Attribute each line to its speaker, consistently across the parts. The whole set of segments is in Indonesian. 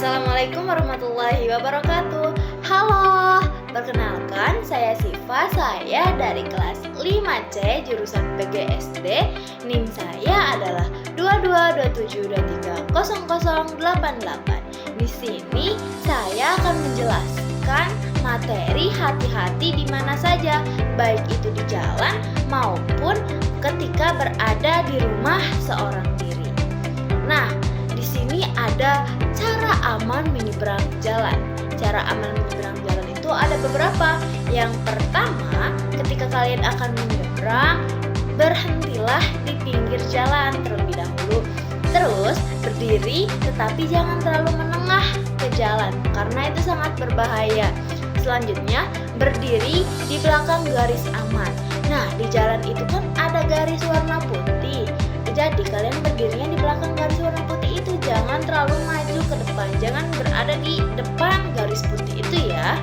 Speaker 1: Assalamualaikum warahmatullahi wabarakatuh. Halo, perkenalkan saya Siva, saya dari kelas 5C jurusan PGSD. NIM saya adalah 2227230088. Di sini saya akan menjelaskan materi hati-hati di mana saja, baik itu di jalan maupun ketika berada di rumah seorang diri. Nah, di sini ada cara aman menyeberang jalan. Cara aman menyeberang jalan itu ada beberapa. Yang pertama, ketika kalian akan menyeberang, berhentilah di pinggir jalan terlebih dahulu. Terus berdiri, tetapi jangan terlalu menengah ke jalan karena itu sangat berbahaya. Selanjutnya, berdiri di belakang garis aman. Nah, di jalan itu kan ada garis warna putih. Jadi kalian berdirinya di belakang garis warna putih itu, jangan terlalu maju ke depan, jangan berada di depan garis putih itu ya.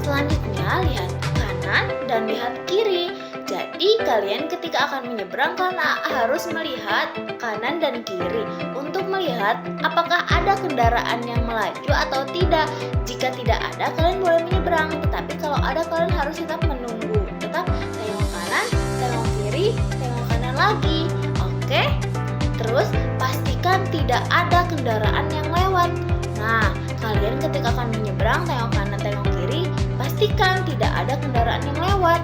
Speaker 1: Selanjutnya, lihat kanan dan lihat kiri. Jadi kalian ketika akan menyeberang karena harus melihat kanan dan kiri untuk melihat apakah ada kendaraan yang melaju atau tidak. Jika tidak ada, kalian boleh menyeberang, tetapi kalau ada, kalian harus tetap menunggu. Tetap tengok kanan, tengok kiri, tengok kanan lagi. Oke? Terus pastikan tidak ada kendaraan yang lewat. Nah, kalian ketika akan menyeberang, tengok kanan, tengok kiri, pastikan tidak ada kendaraan yang lewat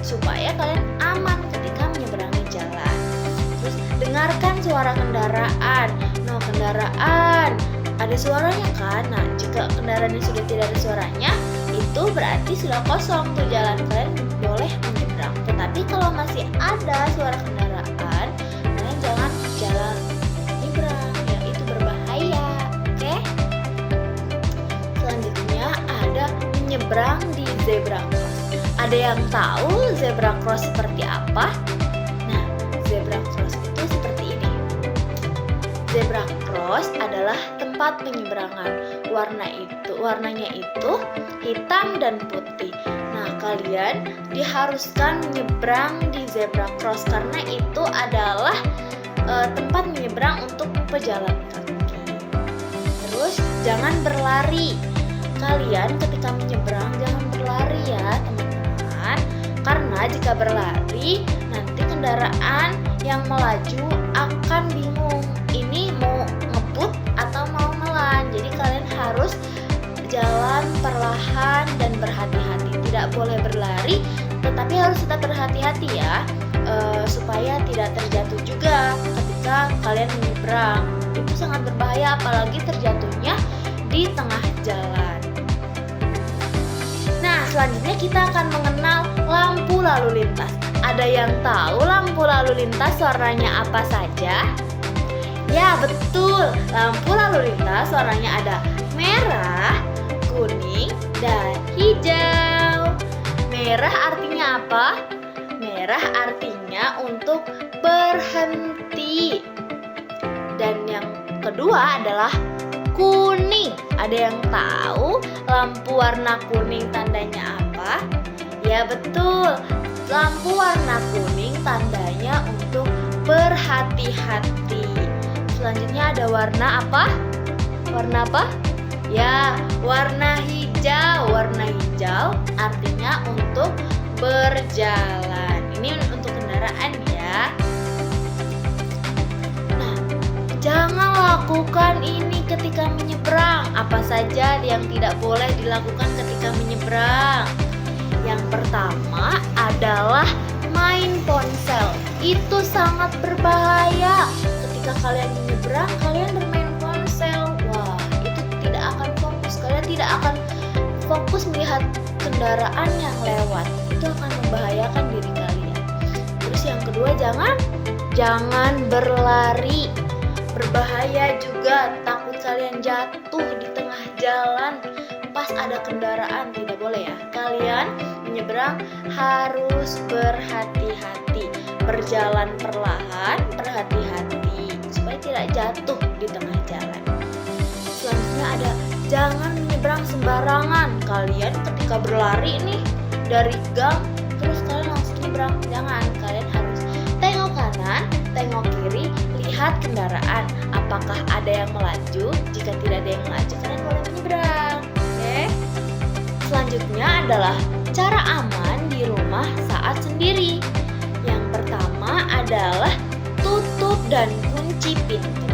Speaker 1: supaya kalian aman ketika menyeberangi jalan. Terus dengarkan suara kendaraan. Nah, kendaraan ada suaranya kan? Nah, jika kendaraannya sudah tidak ada suaranya, itu berarti sudah kosong tuh jalan, kalian boleh menyeberang. Tetapi kalau masih ada suara kendaraan, kalian jangan jalan nyebrang, ya itu berbahaya. Oke? Selanjutnya ada menyeberang di zebra cross. Ada yang tahu zebra cross seperti apa? Nah, zebra cross itu seperti ini. Zebra cross adalah tempat penyeberangan. Warnanya itu hitam dan putih. Nah, kalian diharuskan menyeberang di zebra cross karena itu adalah tempat menyeberang untuk pejalan kaki. Terus jangan berlari. Kalian ketika menyeberang jangan berlari ya, teman-teman. Karena jika berlari, nanti kendaraan yang melaju akan bingung. Ini mau ngebut atau mau melan. Jadi kalian harus jalan perlahan dan berhati-hati. Tidak boleh berlari, tetapi harus tetap berhati-hati ya, supaya tidak terjatuh juga ketika kalian menyeberang. Itu sangat berbahaya, apalagi terjatuhnya di tengah jalan. Nah, selanjutnya kita akan mengenal lampu lalu lintas. Ada yang tahu lampu lalu lintas warnanya apa saja? Ya, betul. Lampu lalu lintas warnanya ada merah, kuning, dan hijau. Merah artinya apa? Merah artinya untuk berhenti. Dan yang kedua adalah kuning. Ada yang tahu lampu warna kuning tandanya apa? Ya, betul. Lampu warna kuning tandanya untuk berhati-hati. Selanjutnya ada warna apa? Warna apa? Ya, warna hijau. Warna hijau artinya untuk berjalan. Ini untuk kendaraan ya. Nah, jangan lakukan ini ketika menyeberang. Apa saja yang tidak boleh dilakukan ketika menyeberang? Yang pertama adalah main ponsel. Itu sangat berbahaya. Ketika kalian menyeberang, kalian bermain ponsel. Wah, itu tidak akan fokus. Kalian tidak akan fokus melihat kendaraan yang lewat. Itu akan membahayakan diri kalian. Terus yang kedua, jangan berlari. Berbahaya juga, takut kalian jatuh di tengah jalan pas ada kendaraan. Tidak boleh ya. Kalian menyeberang harus berhati-hati. Berjalan perlahan, berhati-hati supaya tidak jatuh di tengah jalan. Selanjutnya ada jangan menyeberang sembarangan. Kalian ketika berlari nih dari gang, terus kalian langsung nyeberang. Jangan, kalian harus tengok kanan, tengok kiri, lihat kendaraan. apakah ada yang melaju. Jika tidak ada yang melaju, kalian boleh menyeberang. Oke. Selanjutnya adalah cara aman di rumah saat sendiri. Yang pertama adalah tutup dan kunci pintu.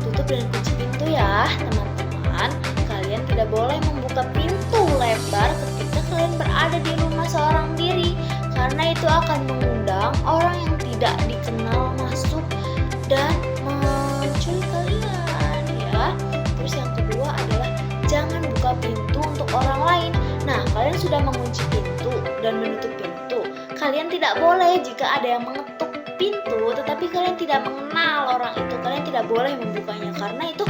Speaker 1: Tutup dan kunci pintu ya, teman-teman. Kalian tidak boleh membuka pintu lebar ketika kalian berada di rumah seorang diri, karena itu akan mengundang orang yang tidak dikenal masuk dan menculik kalian ya. Terus yang kedua adalah jangan buka pintu untuk orang lain. Nah, kalian sudah mengunci pintu dan menutup pintu. Kalian tidak boleh jika ada yang mengetuk pintu tetapi kalian tidak mengenal orang itu, kalian tidak boleh membukanya, karena itu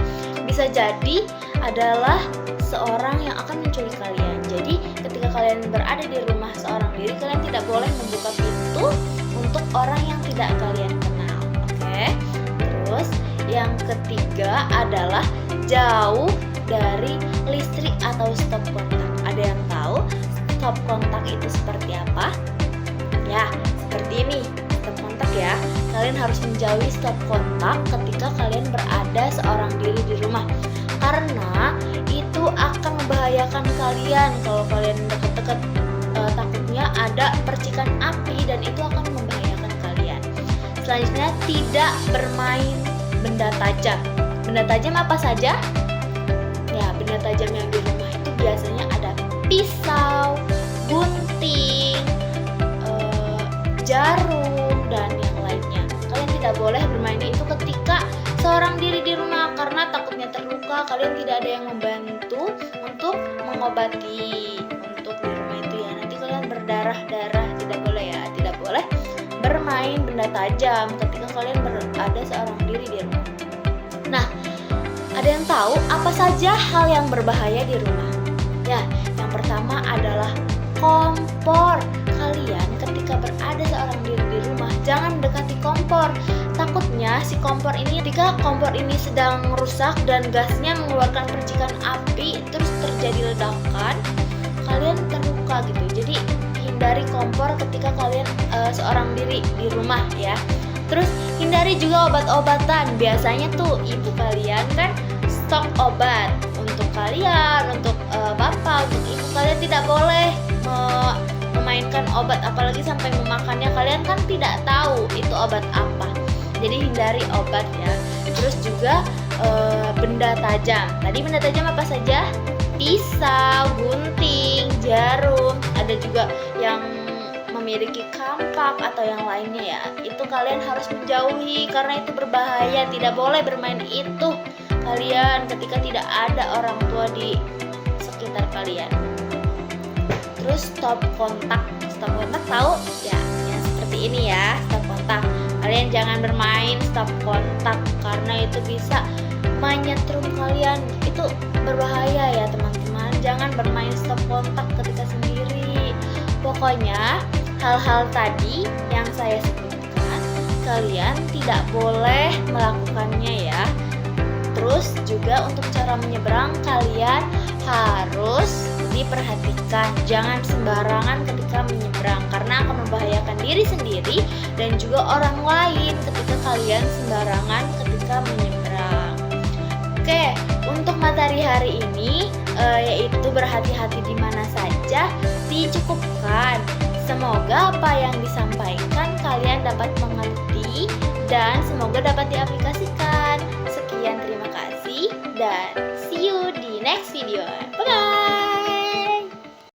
Speaker 1: bisa jadi adalah seorang yang akan menculik kalian. Jadi ketika kalian berada di rumah seorang diri, kalian tidak boleh membuka pintu untuk orang yang tidak kalian kenal. Oke. Terus yang ketiga adalah jauh dari listrik atau stop kontak. Ada yang tahu stop kontak itu seperti apa? Ya, seperti ini. Stop kontak ya. Kalian harus menjauhi stop kontak ketika kalian berada seorang diri di rumah, karena itu akan membahayakan kalian. Kalau kalian dekat-dekat, takutnya ada percikan api dan itu akan membahayakan kalian. Selanjutnya, tidak bermain benda tajam. Benda tajam apa saja? Ya, benda tajam yang di rumah itu biasanya ada pisau, gunting, jarum, dan yang lainnya. Kalian tidak boleh bermain itu ketika seorang diri di rumah, karena takutnya terluka. Kalian tidak ada yang membantu untuk mengobati untuk di rumah itu ya. Nanti kalian berdarah-darah. Tidak boleh ya, tidak boleh bermain benda tajam ketika kalian berada seorang diri di rumah. Nah, ada yang tahu apa saja hal yang berbahaya di rumah? Ya, yang pertama adalah kompor. Kalian ketika berada seorang diri di rumah, jangan mendekati kompor. Takutnya si kompor ini, ketika kompor ini sedang rusak dan gasnya mengeluarkan percikan api, terus terjadi ledakan, kalian terluka gitu. Jadi hindari kompor ketika kalian seorang diri di rumah ya. Terus hindari juga obat-obatan. Biasanya tuh ibu kalian kan stok obat untuk kalian, untuk bapak, untuk ibu. Kalian tidak boleh memainkan obat, apalagi sampai memakannya. Kalian kan tidak tahu itu obat apa. Jadi hindari obat ya. Terus juga benda tajam. Tadi benda tajam apa saja? Pisau, gunting, jarum. Ada juga yang memiliki kampak atau yang lainnya ya. Itu kalian harus menjauhi karena itu berbahaya. Tidak boleh bermain itu kalian ketika tidak ada orang tua di sekitar kalian. Terus stop kontak. Stop kontak tahu? Ya, seperti ini ya, stop kontak. Kalian jangan bermain stop kontak karena itu bisa menyetrum kalian. Itu berbahaya ya teman-teman. Jangan bermain stop kontak ketika sendiri. Pokoknya hal-hal tadi yang saya sebutkan kalian tidak boleh melakukannya ya. Terus juga untuk cara menyeberang kalian harus diperhatikan. Jangan sembarangan ketika menyeberang karena akan membahayakan diri sendiri dan juga orang lain ketika kalian sembarangan ketika menyeberang. Oke, untuk materi hari ini yaitu berhati-hati di mana saja dicukupkan. Semoga apa yang disampaikan kalian dapat mengerti dan semoga dapat diaplikasikan. Sekian, terima kasih dan see you di next video. Bye bye.